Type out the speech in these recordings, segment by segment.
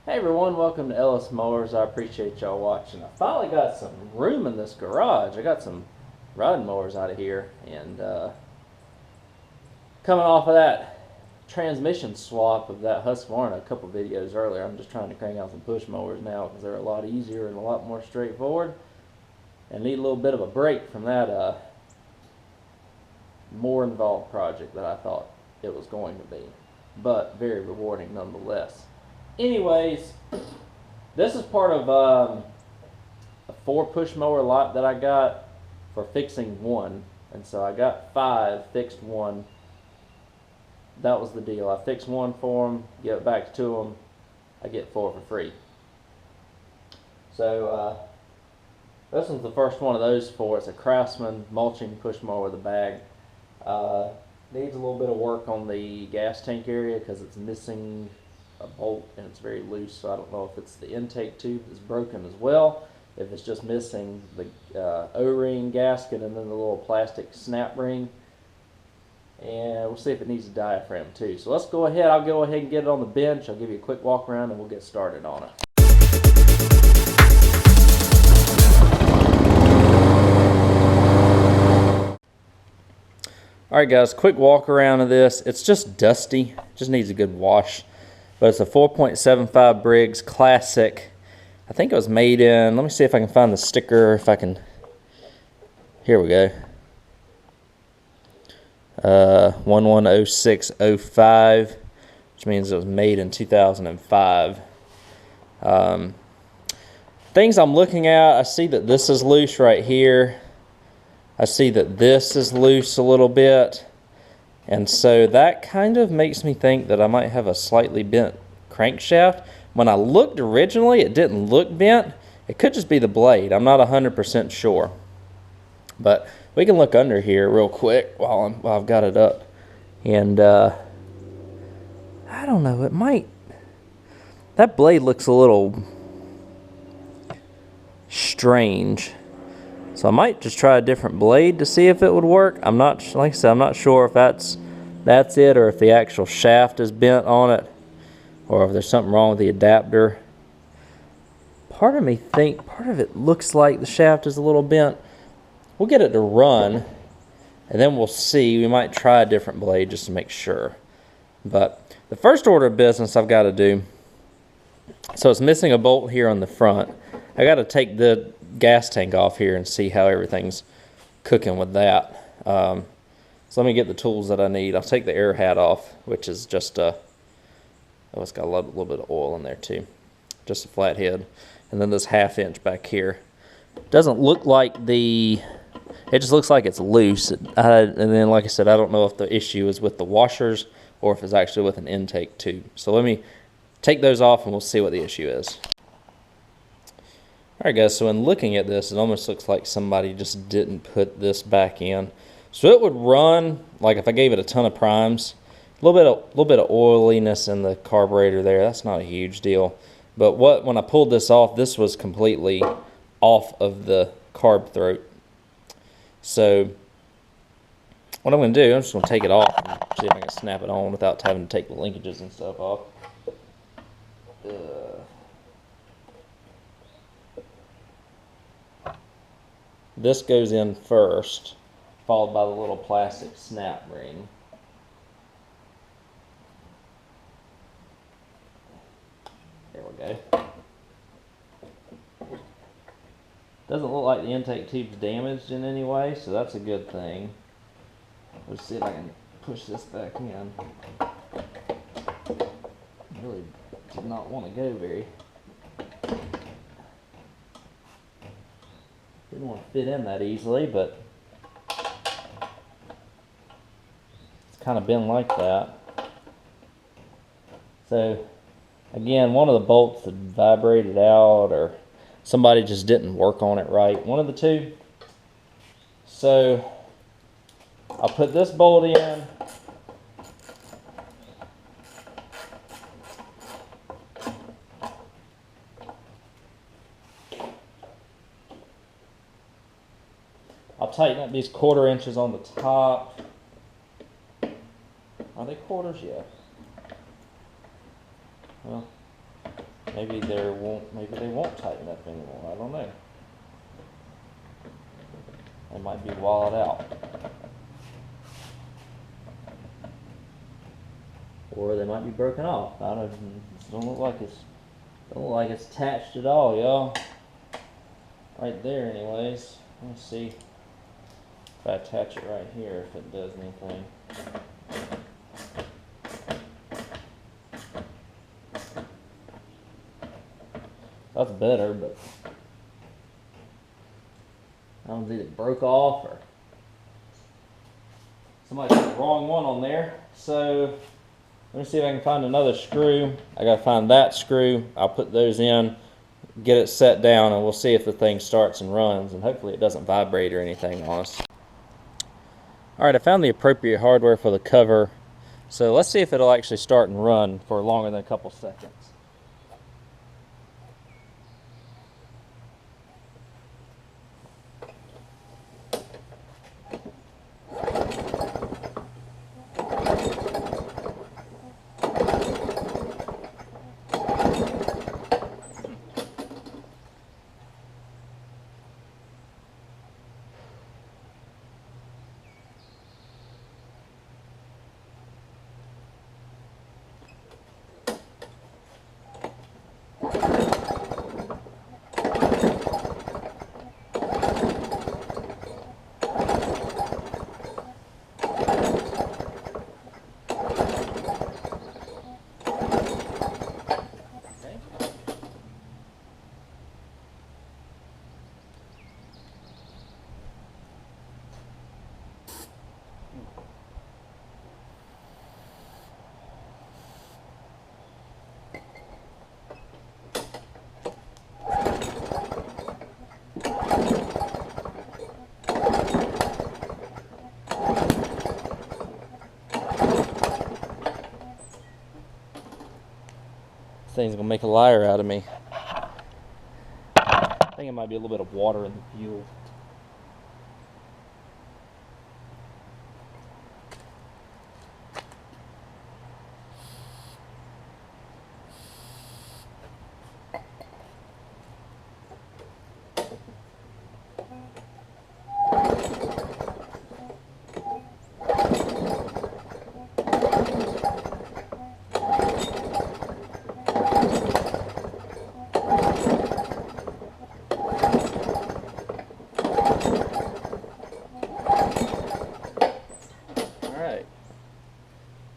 Hey everyone, welcome to Ellis Mowers. I appreciate y'all watching. I finally got some room in this garage. I got some riding mowers out of here, and coming off of that transmission swap of that Husqvarna a couple videos earlier, I'm just trying to crank out some push mowers now because they're a lot easier and a lot more straightforward, and need a little bit of a break from that more involved project that I thought it was going to be, but very rewarding nonetheless. Anyways, this is part of a 4 push mower lot that I got for fixing one, and so I got 5, fixed one. That was the deal. I fixed one for them, give it back to them, I get 4 for free. So this one's the first one of those 4. It's a Craftsman mulching push mower with a bag. Needs a little bit of work on the gas tank area because it's missing a bolt and it's very loose, so I don't know if it's the intake tube that's broken as well, if it's just missing the O-ring gasket and then the little plastic snap ring, and we'll see if it needs a diaphragm too. So let's go ahead, I'll go ahead and get it on the bench. I'll give you a quick walk around and we'll get started on it. Alright guys, quick walk around of this. It's just dusty, just needs a good wash. But it's a 4.75 Briggs Classic. I think it was made in, let me see if I can find the sticker, if I can, here we go. 110605, which means it was made in 2005. Things I'm looking at, I see that this is loose right here. I see that this is loose a little bit. And so that kind of makes me think that I might have a slightly bent crankshaft. When I looked originally, it didn't look bent. It could just be the blade. I'm not 100% sure. But we can look under here real quick while I've got it up. And I don't know, it might... That blade looks a little strange. So I might just try a different blade to see if it would work. I'm not, like I said, I'm not sure if that's it or if the actual shaft is bent on it or if there's something wrong with the adapter. Part of it looks like the shaft is a little bent. We'll get it to run and then we'll see. We might try a different blade just to make sure. But the first order of business I've got to do, so it's missing a bolt here on the front. I got to take the gas tank off here and see how everything's cooking with that. So let me get the tools that I need. I'll take the air hat off, which is just oh, it's got a little bit of oil in there too, just a flat head, and then this 1/2 inch back here doesn't look like it just looks like it's loose. And then, like I said, I don't know if the issue is with the washers or if it's actually with an intake tube. So let me take those off and we'll see what the issue is. Alright guys, so in looking at this, it almost looks like somebody just didn't put this back in. So it would run, like if I gave it a ton of primes, a little bit of oiliness in the carburetor there. That's not a huge deal. But when I pulled this off, this was completely off of the carb throat. So what I'm going to do, I'm just going to take it off and see if I can snap it on without having to take the linkages and stuff off. This goes in first, followed by the little plastic snap ring. There we go. Doesn't look like the intake tube's damaged in any way, so that's a good thing. Let's see if I can push this back in. Really did not want to go very. Didn't want to fit in that easily, but it's kind of been like that. So again, one of the bolts had vibrated out or somebody just didn't work on it right. One of the two. So I'll put this bolt in. I'll tighten up these 1/4 inches on the top. Are they quarters? Yeah. Well, maybe they won't tighten up anymore. I don't know. They might be walled out. Or they might be broken off. I don't. It don't look like it's attached at all, y'all. Right there, anyways. Let me see if I attach it right here, if it does anything. That's better, but I don't think it broke off or somebody put the wrong one on there. So let me see if I can find another screw. I gotta find that screw. I'll put those in, get it set down, and we'll see if the thing starts and runs, and hopefully it doesn't vibrate or anything on us. Alright, I found the appropriate hardware for the cover. So let's see if it'll actually start and run for longer than a couple seconds. Thing's gonna make a liar out of me. I think it might be a little bit of water in the fuel.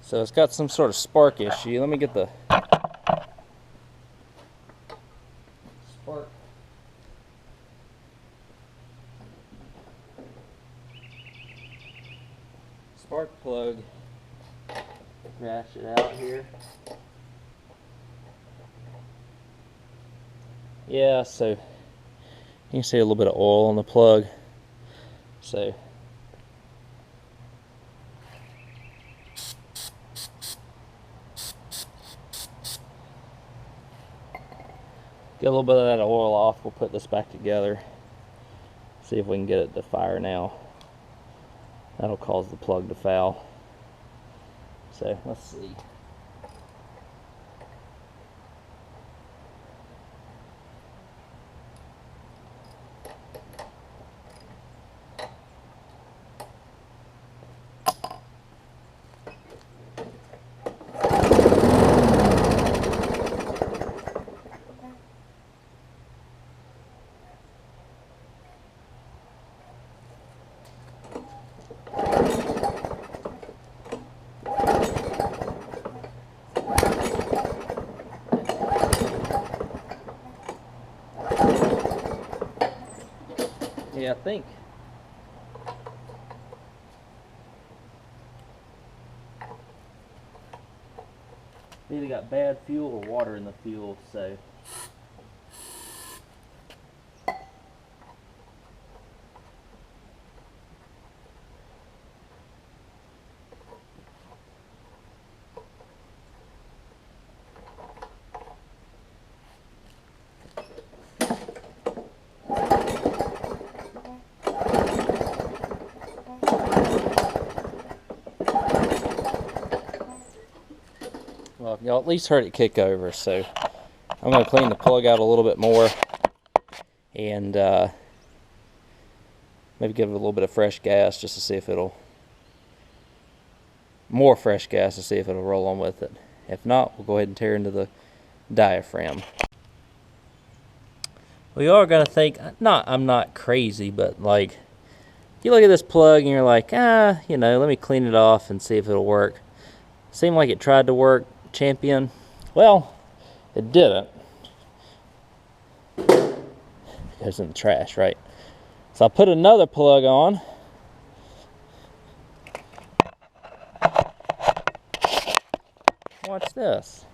So it's got some sort of spark issue. Let me get the spark plug. Crash it out here. Yeah, so you can see a little bit of oil on the plug. So get a little bit of that oil off. We'll put this back together. See if we can get it to fire now. That'll cause the plug to foul. So let's see. Yeah, I think we either got bad fuel or water in the fuel, so well, y'all at least heard it kick over, so I'm going to clean the plug out a little bit more and maybe give it a little bit of fresh gas just to see if it'll, more fresh gas to see if it'll roll on with it. If not, we'll go ahead and tear into the diaphragm. Well, you are going to think, I'm not crazy, but like, you look at this plug and you're like, you know, let me clean it off and see if it'll work. Seemed like it tried to work, Champion. Well, it didn't. It goes in the trash, right? So I put another plug on. Watch this.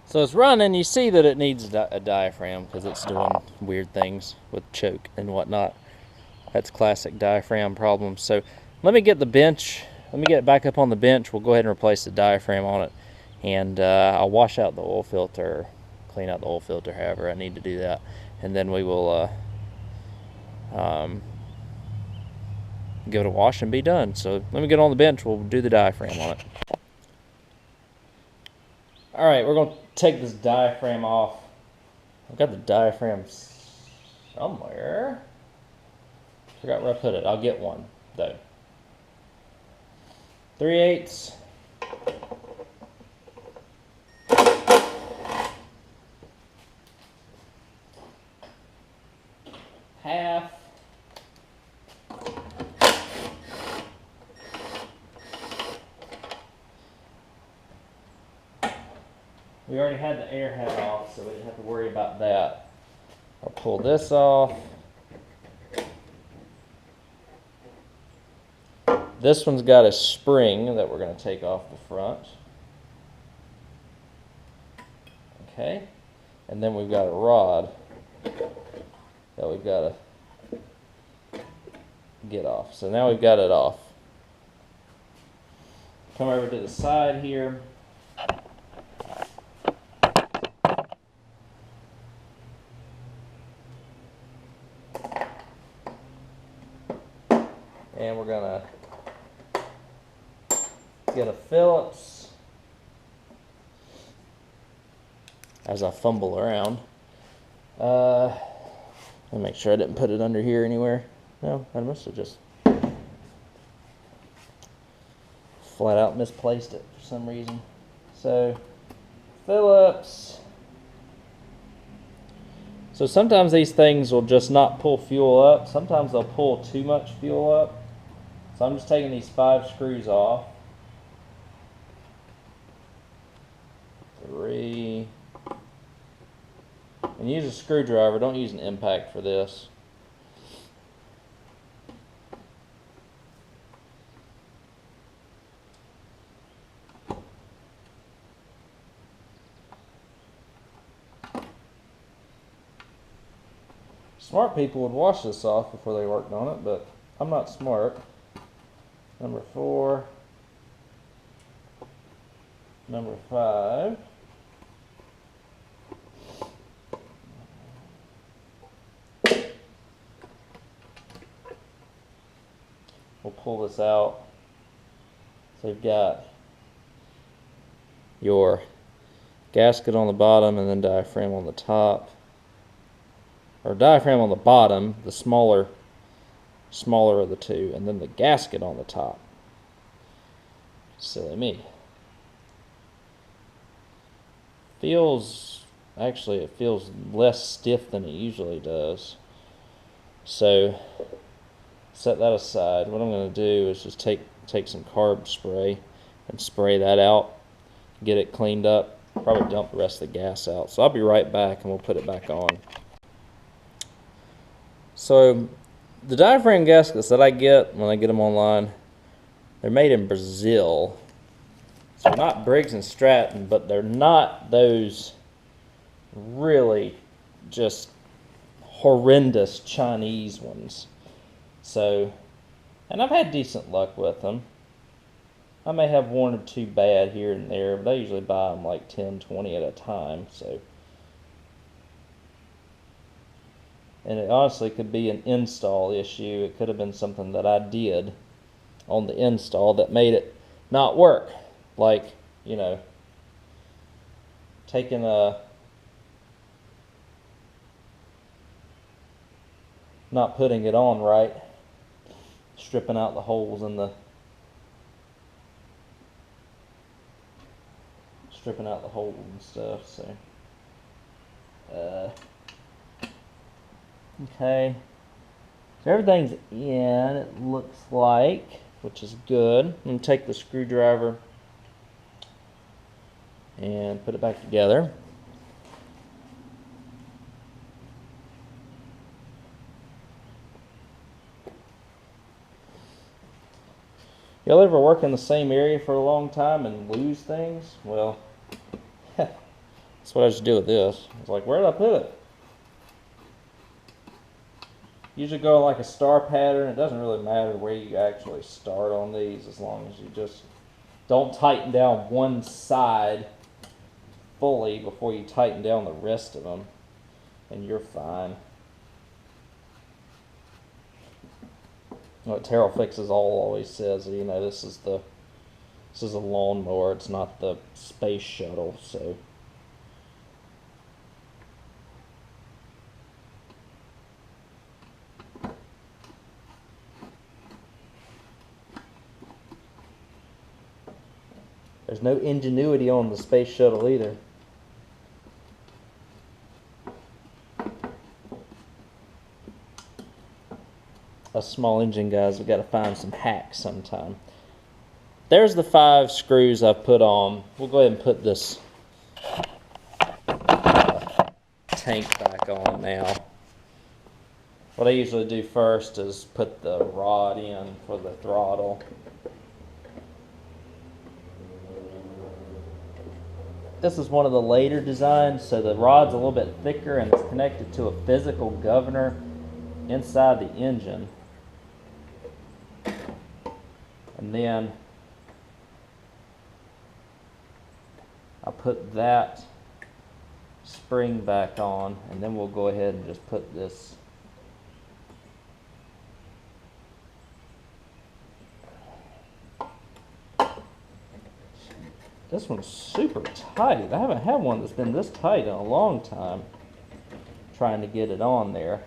So it's running, you see that it needs a diaphragm because it's doing weird things with choke and whatnot. That's classic diaphragm problems. So let me get the bench, let me get it back up on the bench. We'll go ahead and replace the diaphragm on it. And I'll wash out the oil filter, clean out the oil filter, however I need to do that. And then we will give it a wash and be done. So let me get on the bench, we'll do the diaphragm on it. Alright, we're going to take this diaphragm off. I've got the diaphragm somewhere. Forgot where I put it. I'll get one, though. 3/8. Half. We already had the air hat off, so we didn't have to worry about that. I'll pull this off. This one's got a spring that we're going to take off the front. Okay. And then we've got a rod that we've got to get off. So now we've got it off. Come over to the side here. And we're going to get a Phillips as I fumble around. Let me make sure I didn't put it under here anywhere. No, I must have just flat out misplaced it for some reason. So, Phillips. So sometimes these things will just not pull fuel up. Sometimes they'll pull too much fuel up. So I'm just taking these 5 screws off. 3. And use a screwdriver. Don't use an impact for this. Smart people would wash this off before they worked on it, but I'm not smart. Number 4. Number 5. We'll pull this out. So you've got your gasket on the bottom and then diaphragm on the top. Or diaphragm on the bottom, the smaller of the two, and then the gasket on the top. Silly me. Actually it feels less stiff than it usually does. So set that aside. What I'm going to do is just take some carb spray and spray that out, get it cleaned up, probably dump the rest of the gas out. So I'll be right back and we'll put it back on. So the diaphragm gaskets that I get when I get them online, They're made in Brazil. So they're not Briggs and Stratton, but they're not those really just horrendous Chinese ones. So, and I've had decent luck with them. I may have one or two bad here and there, but I usually buy them like 10, 20 at a time. So, and it honestly could be an install issue. It could have been something that I did on the install that made it not work. Like, you know, taking not putting it on right, stripping out the holes in the holes and stuff. So okay, so everything's in, it looks like, which is good. I'm going to take the screwdriver and put it back together. Y'all ever work in the same area for a long time and lose things? Well, that's what I just do with this. It's like, where did I put it? Usually go like a star pattern. It doesn't really matter where you actually start on these, as long as you just don't tighten down one side fully before you tighten down the rest of them, and you're fine. What Terrell Fixes All always says, you know, this is a lawnmower, it's not the space shuttle. So there's no ingenuity on the space shuttle either. Us small engine guys, we got to find some hacks sometime. There's the 5 screws I've put on. We'll go ahead and put this tank back on now. What I usually do first is put the rod in for the throttle. This is one of the later designs, so the rod's a little bit thicker and it's connected to a physical governor inside the engine. And then I'll put that spring back on, and then we'll go ahead and just put this one's super tight. I haven't had one that's been this tight in a long time. Trying to get it on there.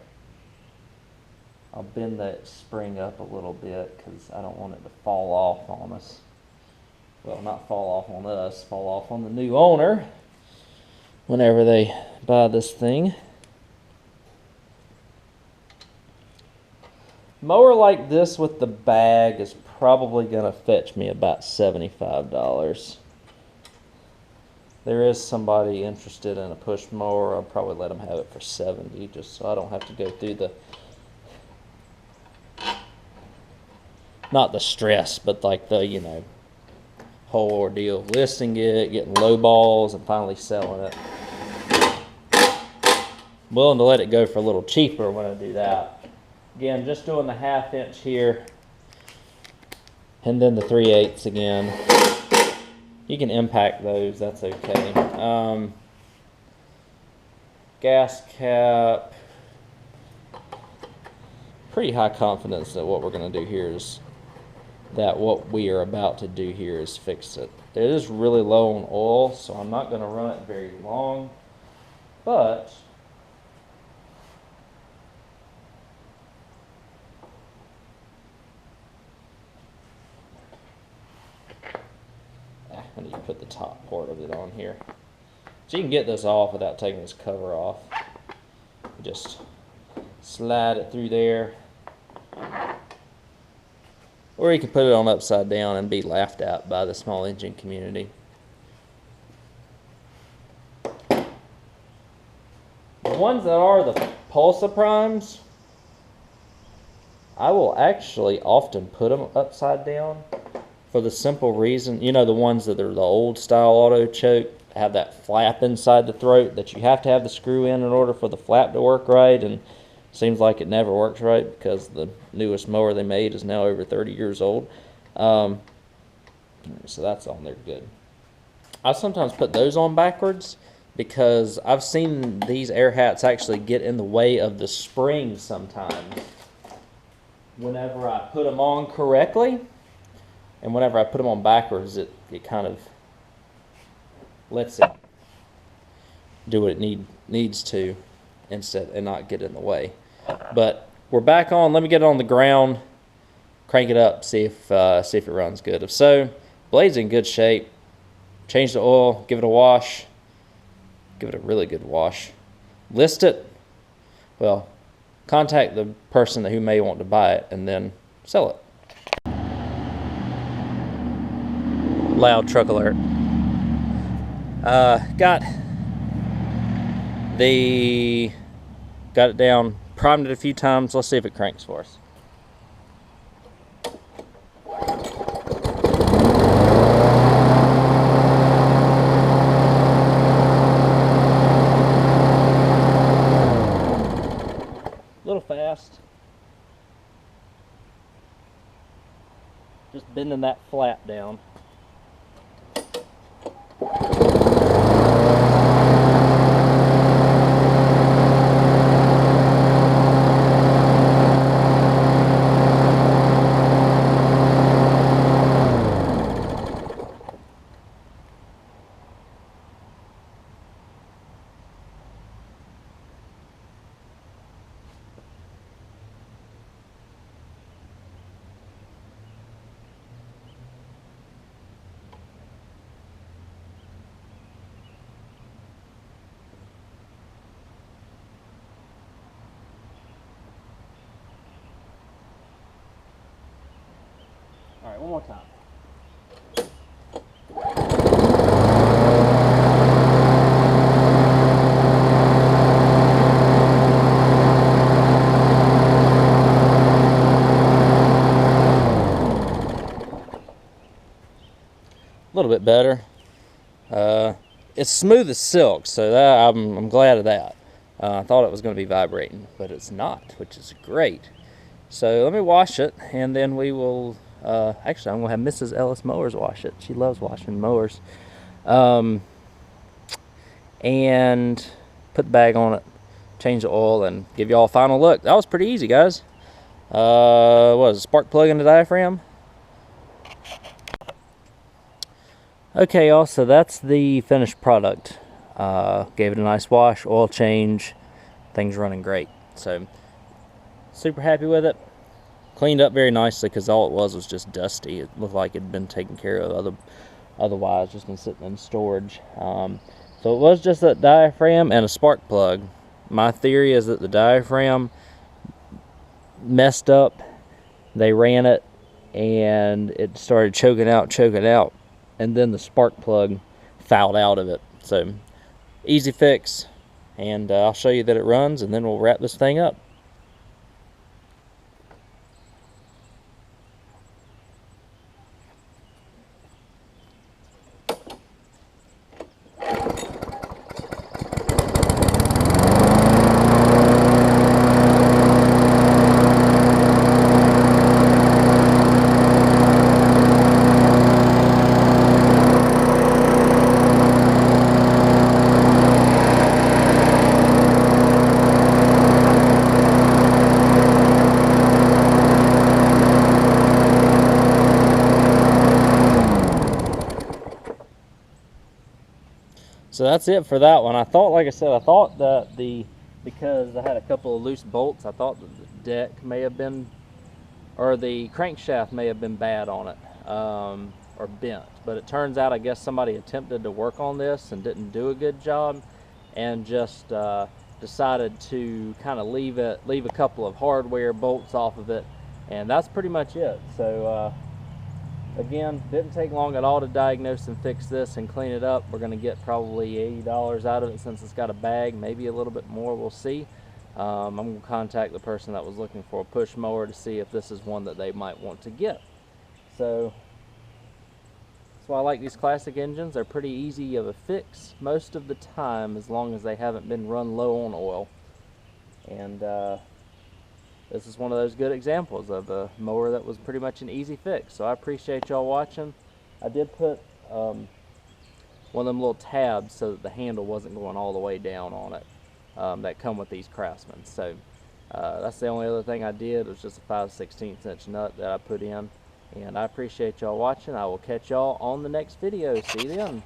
I'll bend that spring up a little bit because I don't want it to fall off on us. Well, not fall off on us, fall off on the new owner whenever they buy this thing. Mower like this with the bag is probably going to fetch me about $75. There is somebody interested in a push mower. I'll probably let them have it for $70, just so I don't have to go through the, not the stress, but like the, you know, whole ordeal of listing it, getting low balls, and finally selling it. I'm willing to let it go for a little cheaper when I do that. Again, just doing the 1/2 inch here, and then the 3/8 again. You can impact those, that's okay. Gas cap. Pretty high confidence that what we're going to do here is that what we are about to do here is fix it. It is really low on oil, so I'm not going to run it very long, but I need to put the top part of it on here. So you can get this off without taking this cover off. Just slide it through there. Or you can put it on upside down and be laughed at by the small engine community. The ones that are the Pulsa Primes, I will actually often put them upside down for the simple reason, you know, the ones that are the old style auto choke have that flap inside the throat that you have to have the screw in order for the flap to work right, and seems like it never works right because the newest mower they made is now over 30 years old. So that's on there good. I sometimes put those on backwards because I've seen these air hats actually get in the way of the springs sometimes whenever I put them on correctly, and whenever I put them on backwards, it kind of lets it do what it needs to instead and not get in the way. But we're back on. Let me get it on the ground, crank it up, see if it runs good. If so, blade's in good shape. Change the oil, give it a wash, give it a really good wash. List it. Well, contact the person who may want to buy it and then sell it. Loud truck alert. Got it down, primed it a few times. Let's see if it cranks for us. A little fast. Just bending that flap down. All right, one more time. A little bit better. It's smooth as silk, so that I'm glad of that. I thought it was going to be vibrating, but it's not, which is great. So let me wash it, and then we will. Actually, I'm going to have Mrs. Ellis Mowers wash it. She loves washing mowers. And put the bag on it, change the oil, and give you all a final look. That was pretty easy, guys. What was it, spark plug in the diaphragm? Okay, y'all, so that's the finished product. Gave it a nice wash, oil change, things running great. So, super happy with it. Cleaned up very nicely because all it was just dusty. It looked like it had been taken care of, otherwise just been sitting in storage. So it was just that diaphragm and a spark plug. My theory is that the diaphragm messed up. They ran it and it started choking out, and then the spark plug fouled out of it. So easy fix, and I'll show you that it runs, and then we'll wrap this thing up. So that's it for that one. I thought, like I said, I thought that because I had a couple of loose bolts, I thought that the deck may have been, or the crankshaft may have been bad on it, or bent. But it turns out, I guess somebody attempted to work on this and didn't do a good job, and just decided to kind of leave a couple of hardware bolts off of it, and that's pretty much it. So again, didn't take long at all to diagnose and fix this and clean it up. We're going to get probably $80 out of it since it's got a bag, maybe a little bit more, we'll see. I'm going to contact the person that was looking for a push mower to see if this is one that they might want to get. So That's why I like these classic engines. They're pretty easy of a fix most of the time, as long as they haven't been run low on oil. And this is one of those good examples of a mower that was pretty much an easy fix. So I appreciate y'all watching. I did put one of them little tabs so that the handle wasn't going all the way down on it, that come with these Craftsman. So that's the only other thing I did, was just a 5/16 inch nut that I put in. And I appreciate y'all watching. I will catch y'all on the next video. See you then.